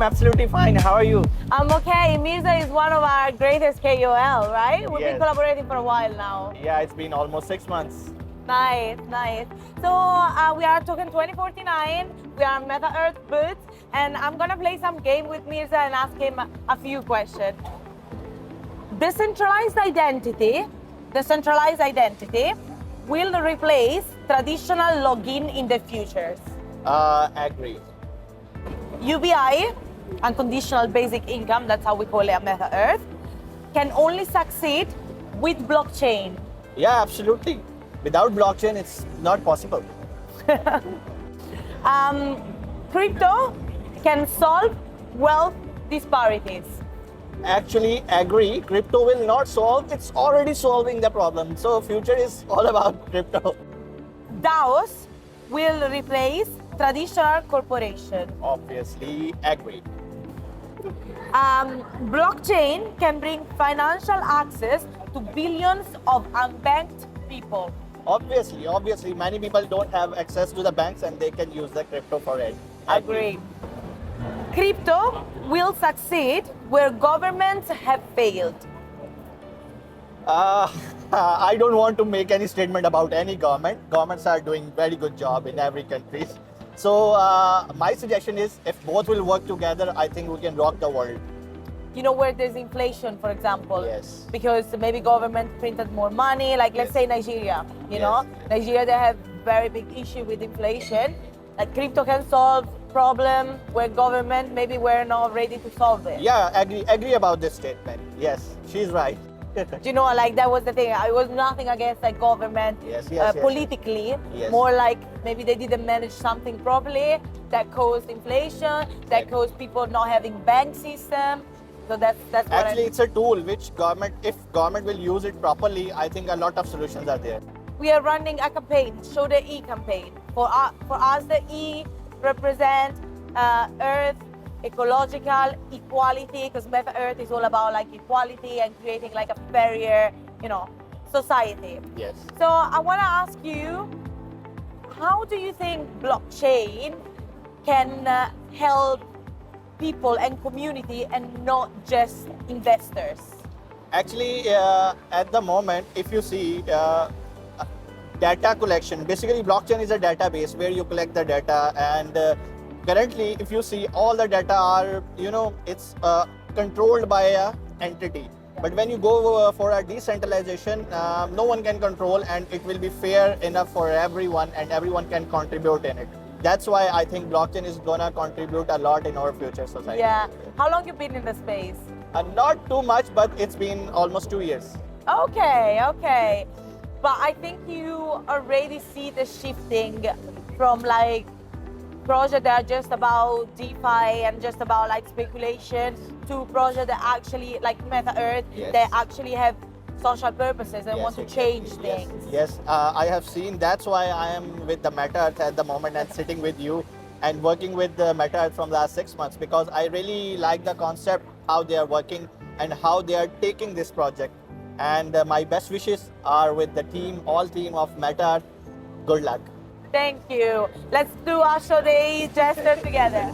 I'm absolutely fine. How are you? I'm okay. Mirza is one of our greatest KOL, right? We've been Yes. collaborating for a while now. Yeah, it's been almost 6 months. Nice, nice. So we are Token2049. We are Meta Earth booth, and I'm gonna play some game with Mirza and ask him a few questions. Decentralized identity will replace traditional login in the future. Agree. UBI, unconditional basic income, that's how we call it at Meta Earth, can only succeed with blockchain. Yeah, absolutely. Without blockchain, it's not possible. Crypto can solve wealth disparities. Actually, agree. Crypto will not solve. It's already solving the problem. So future is all about crypto. DAOs will replace traditional corporation. Obviously, agree. Blockchain can bring financial access to billions of unbanked people. Obviously, many people don't have access to the banks and they can use the crypto for it. Agree. Crypto will succeed where governments have failed. I don't want to make any statement about any government. Governments are doing very good job in every country. So my suggestion is if both will work together, I think we can rock the world. You know, where there's inflation, for example, Yes. because maybe government printed more money, like let's say Nigeria, you know, Nigeria, they have very big issue with inflation. Like crypto can solve problem where government maybe we're not ready to solve it. Yeah, agree about this statement. Yes, she's right. You know, like that was the thing. I was nothing against like government Yes, politically. Yes. More like maybe they didn't manage something properly that caused inflation, that caused people not having bank system. So that's what Actually, it's a tool which government, if government will use it properly, I think a lot of solutions are there. We are running a campaign, Show the E campaign. For us, the E represent Earth, ecological, equality, because Meta Earth is all about like equality and creating like a fairer, you know, society. Yes. So I want to ask you, how do you think blockchain can help people and community and not just investors? Actually, at the moment, if you see data collection, basically blockchain is a database where you collect the data, and currently, if you see, all the data are, you know, it's controlled by a entity. But when you go for a decentralization, no one can control, and it will be fair enough for everyone, and everyone can contribute in it. That's why I think blockchain is gonna contribute a lot in our future society. Yeah. How long you been in the space? Not too much, but it's been almost 2 years. Okay. But I think you already see the shifting from like projects that are just about DeFi and just about like speculation to projects that actually like Meta Earth that actually have social purposes and want to change things. Yes, I have seen. That's why I am with the Meta Earth at the moment and sitting with you and working with the Meta Earth from the last 6 months, because I really like the concept, how they are working and how they are taking this project. And my best wishes are with the team, all team of Meta Earth. Good luck. Thank you. Let's do our show day gesture together.